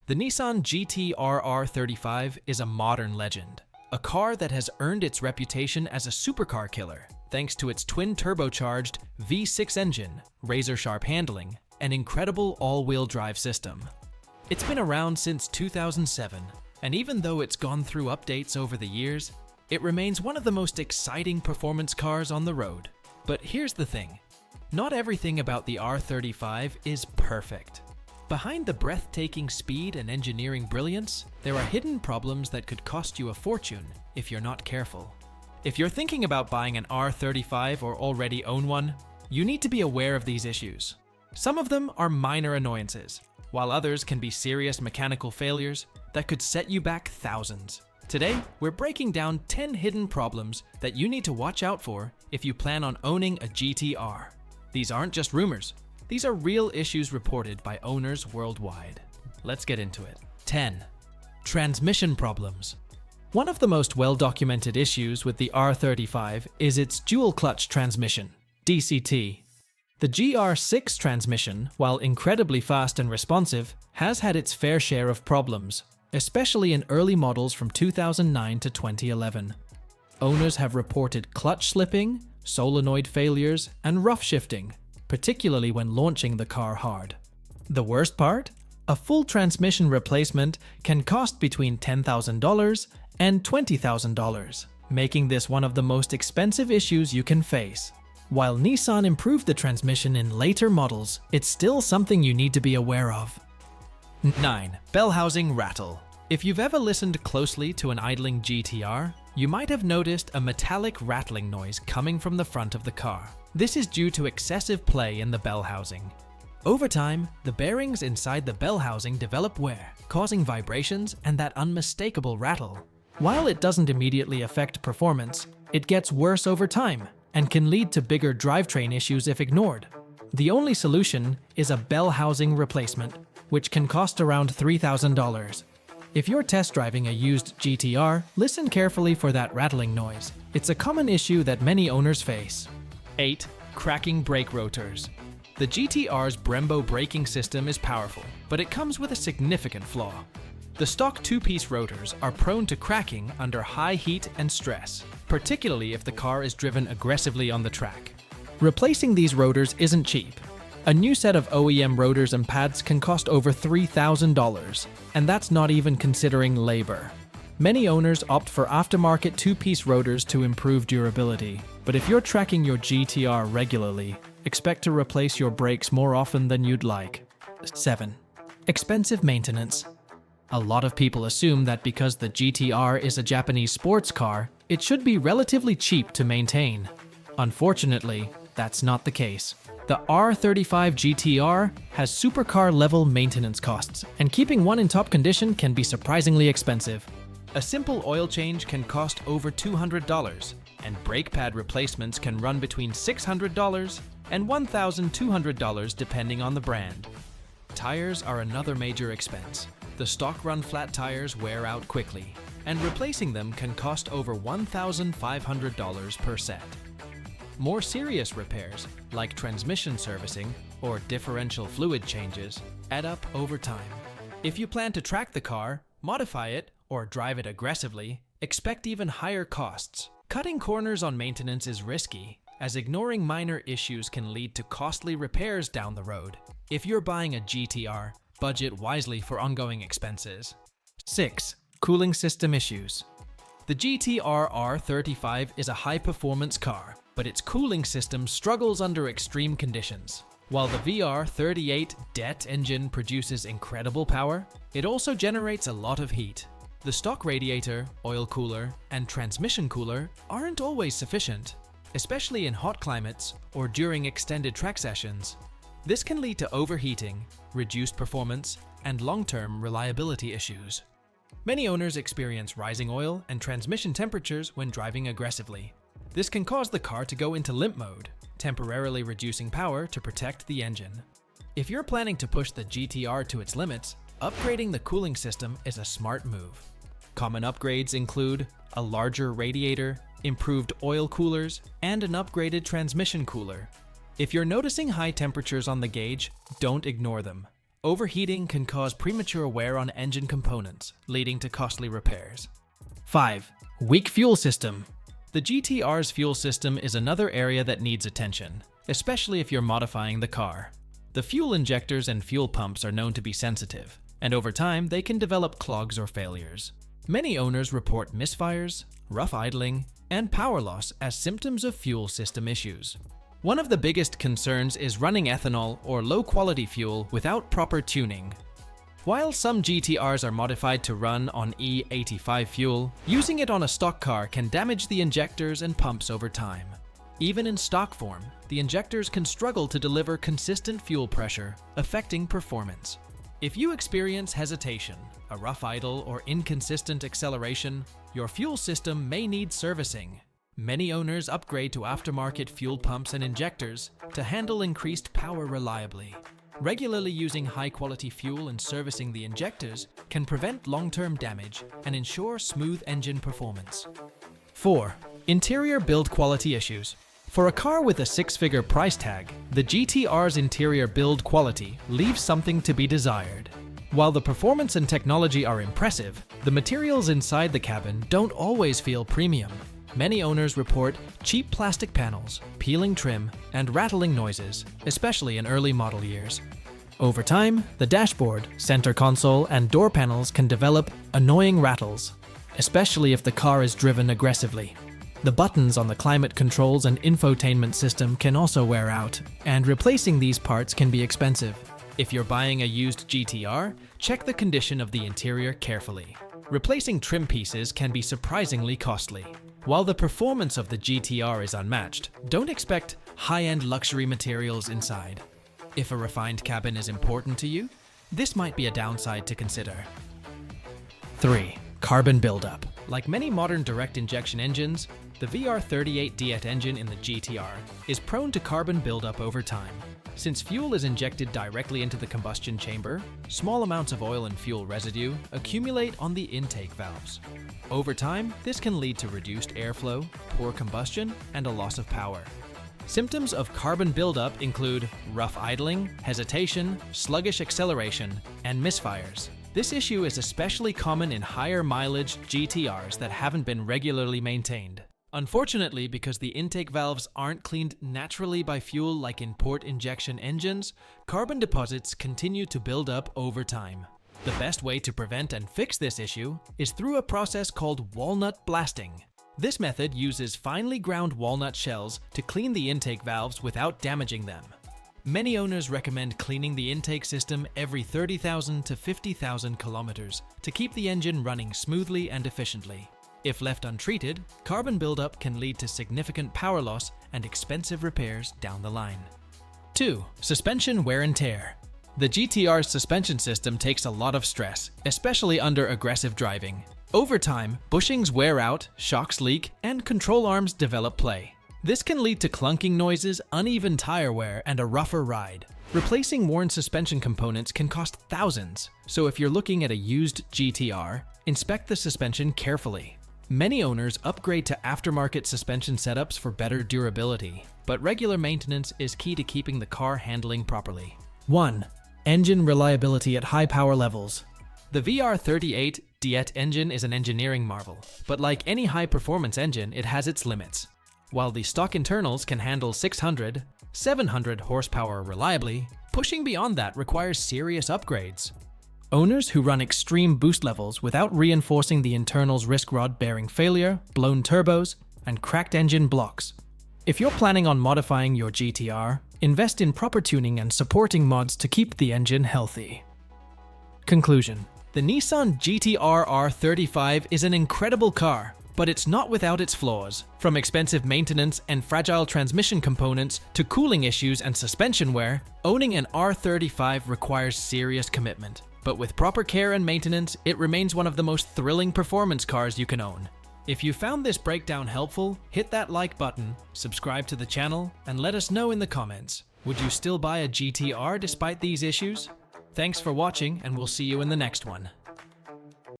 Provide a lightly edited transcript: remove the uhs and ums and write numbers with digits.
The Nissan GT-R R35 is a modern legend, a car that has earned its reputation as a supercar killer thanks to its twin-turbocharged V6 engine, razor-sharp handling, and incredible all-wheel drive system. It's been around since 2007, and even though it's gone through updates over the years, it remains one of the most exciting performance cars on the road. But here's the thing, not everything about the R35 is perfect. Behind the breathtaking speed and engineering brilliance, there are hidden problems that could cost you a fortune if you're not careful. If you're thinking about buying an R35 or already own one, you need to be aware of these issues. Some of them are minor annoyances, while others can be serious mechanical failures that could set you back thousands. Today, we're breaking down 10 hidden problems that you need to watch out for if you plan on owning a GT-R. These aren't just rumors. These are real issues reported by owners worldwide. Let's get into it. 10. Transmission problems. One of the most well-documented issues with the R35 is its dual-clutch transmission, DCT. The GR6 transmission, while incredibly fast and responsive, has had its fair share of problems, especially in early models from 2009 to 2011. Owners have reported clutch slipping, solenoid failures, and rough shifting, particularly when launching the car hard. The worst part? A full transmission replacement can cost between $10,000 and $20,000, making this one of the most expensive issues you can face. While Nissan improved the transmission in later models, it's still something you need to be aware of. 9. Bell housing rattle. If you've ever listened closely to an idling GT-R, you might have noticed a metallic rattling noise coming from the front of the car. This is due to excessive play in the bell housing. Over time, the bearings inside the bell housing develop wear, causing vibrations and that unmistakable rattle. While it doesn't immediately affect performance, it gets worse over time and can lead to bigger drivetrain issues if ignored. The only solution is a bell housing replacement, which can cost around $3,000. If you're test driving a used GT-R, listen carefully for that rattling noise. It's a common issue that many owners face. 8. Cracking brake rotors. The GT-R's Brembo braking system is powerful, but it comes with a significant flaw. The stock two-piece rotors are prone to cracking under high heat and stress, particularly if the car is driven aggressively on the track. Replacing these rotors isn't cheap. A new set of OEM rotors and pads can cost over $3,000, and that's not even considering labor. Many owners opt for aftermarket two-piece rotors to improve durability, but if you're tracking your GT-R regularly, expect to replace your brakes more often than you'd like. 7. Expensive maintenance. A lot of people assume that because the GT-R is a Japanese sports car, it should be relatively cheap to maintain. Unfortunately, that's not the case. The R35 GT-R has supercar-level maintenance costs, and keeping one in top condition can be surprisingly expensive. A simple oil change can cost over $200, and brake pad replacements can run between $600 and $1,200 depending on the brand. Tires are another major expense. The stock run flat tires wear out quickly, and replacing them can cost over $1,500 per set. More serious repairs, like transmission servicing or differential fluid changes, add up over time. If you plan to track the car, modify it, or drive it aggressively, expect even higher costs. Cutting corners on maintenance is risky, as ignoring minor issues can lead to costly repairs down the road. If you're buying a GT-R, budget wisely for ongoing expenses. 6. Cooling system issues. The GT-R R35 is a high-performance car, but its cooling system struggles under extreme conditions. While the VR38 DET engine produces incredible power, it also generates a lot of heat. The stock radiator, oil cooler, and transmission cooler aren't always sufficient, especially in hot climates or during extended track sessions. This can lead to overheating, reduced performance, and long-term reliability issues. Many owners experience rising oil and transmission temperatures when driving aggressively. This can cause the car to go into limp mode, temporarily reducing power to protect the engine. If you're planning to push the GT-R to its limits, upgrading the cooling system is a smart move. Common upgrades include a larger radiator, improved oil coolers, and an upgraded transmission cooler. If you're noticing high temperatures on the gauge, don't ignore them. Overheating can cause premature wear on engine components, leading to costly repairs. 5. Weak fuel system. The GT-R's fuel system is another area that needs attention, especially if you're modifying the car. The fuel injectors and fuel pumps are known to be sensitive, and over time they can develop clogs or failures. Many owners report misfires, rough idling, and power loss as symptoms of fuel system issues. One of the biggest concerns is running ethanol or low-quality fuel without proper tuning. While some GT-Rs are modified to run on E85 fuel, using it on a stock car can damage the injectors and pumps over time. Even in stock form, the injectors can struggle to deliver consistent fuel pressure, affecting performance. If you experience hesitation, a rough idle, or inconsistent acceleration, your fuel system may need servicing. Many owners upgrade to aftermarket fuel pumps and injectors to handle increased power reliably. Regularly using high-quality fuel and servicing the injectors can prevent long-term damage and ensure smooth engine performance. 4. Interior build quality issues. For a car with a six-figure price tag, the GT-R's interior build quality leaves something to be desired. While the performance and technology are impressive, the materials inside the cabin don't always feel premium. Many owners report cheap plastic panels, peeling trim, and rattling noises, especially in early model years. Over time, the dashboard, center console, and door panels can develop annoying rattles, especially if the car is driven aggressively. The buttons on the climate controls and infotainment system can also wear out, and replacing these parts can be expensive. If you're buying a used GT-R, check the condition of the interior carefully. Replacing trim pieces can be surprisingly costly. While the performance of the GT-R is unmatched, don't expect high-end luxury materials inside. If a refined cabin is important to you, this might be a downside to consider. 3. Carbon buildup. Like many modern direct injection engines, the VR38 DET engine in the GT-R is prone to carbon buildup over time. Since fuel is injected directly into the combustion chamber, small amounts of oil and fuel residue accumulate on the intake valves. Over time, this can lead to reduced airflow, poor combustion, and a loss of power. Symptoms of carbon buildup include rough idling, hesitation, sluggish acceleration, and misfires. This issue is especially common in higher mileage GT-Rs that haven't been regularly maintained. Unfortunately, because the intake valves aren't cleaned naturally by fuel like in port injection engines, carbon deposits continue to build up over time. The best way to prevent and fix this issue is through a process called walnut blasting. This method uses finely ground walnut shells to clean the intake valves without damaging them. Many owners recommend cleaning the intake system every 30,000 to 50,000 kilometers to keep the engine running smoothly and efficiently. If left untreated, carbon buildup can lead to significant power loss and expensive repairs down the line. 2. Suspension wear and tear. The GT-R's suspension system takes a lot of stress, especially under aggressive driving. Over time, bushings wear out, shocks leak, and control arms develop play. This can lead to clunking noises, uneven tire wear, and a rougher ride. Replacing worn suspension components can cost thousands, so if you're looking at a used GT-R, inspect the suspension carefully. Many owners upgrade to aftermarket suspension setups for better durability, but regular maintenance is key to keeping the car handling properly. 1. Engine reliability at high power levels. The VR38 DET engine is an engineering marvel, but like any high-performance engine, it has its limits. While the stock internals can handle 600, 700 horsepower reliably, pushing beyond that requires serious upgrades. Owners who run extreme boost levels without reinforcing the internals risk rod-bearing failure, blown turbos, and cracked engine blocks. If you're planning on modifying your GT-R, invest in proper tuning and supporting mods to keep the engine healthy. Conclusion. The Nissan GT-R R35 is an incredible car, but it's not without its flaws. From expensive maintenance and fragile transmission components to cooling issues and suspension wear, owning an R35 requires serious commitment. But with proper care and maintenance, it remains one of the most thrilling performance cars you can own. If you found this breakdown helpful, hit that like button, subscribe to the channel, and let us know in the comments. Would you still buy a GT-R despite these issues? Thanks for watching, and we'll see you in the next one.